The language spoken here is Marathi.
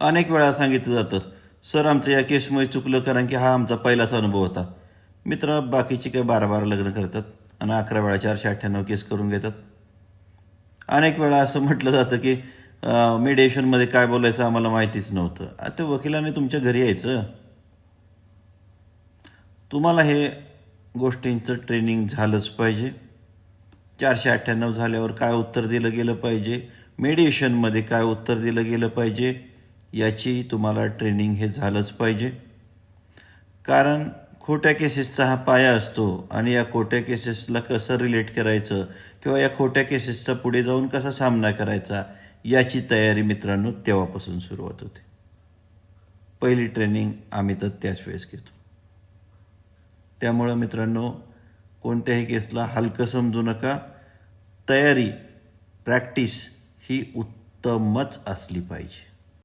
अनेक वेळा सांगितलं जातं, सर आमचं या केसमुळे चुकलं कारण की हा आमचा पहिलाच अनुभव होता. मित्र बाकीचे काही 12-12 लग्न करतात आणि 11 वेळा 498 केस करून घेतात. अनेक वेळा असं म्हटलं जातं की मीडिएशनमध्ये काय बोलायचं आम्हाला माहितीच नव्हतं. आता वकिलाने तुमच्या घरी यायचं. तुम्हाला हे गोष्टींचं ट्रेनिंग झालंच पाहिजे. 498 झाल्यावर काय उत्तर दिलं गेलं पाहिजे, मीडिएशनमध्ये काय उत्तर दिलं गेलं पाहिजे, याची तुम्हाला ट्रेनिंग हे झालंच पाहिजे. कारण खोट्या केसेसचा हा पाया असतो आणि या खोट्या केसेसला कसं रिलेट करायचं किंवा या खोट्या केसेसचा पुढे जाऊन कसा सामना करायचा याची तयारी मित्रांनो तेव्हापासून सुरुवात होते. पहिली ट्रेनिंग आम्ही तर त्याच वेळेस घेतो. त्यामुळं मित्रांनो कोणत्याही केसला हलकं समजू नका. तयारी, प्रॅक्टिस ही उत्तमच असली पाहिजे.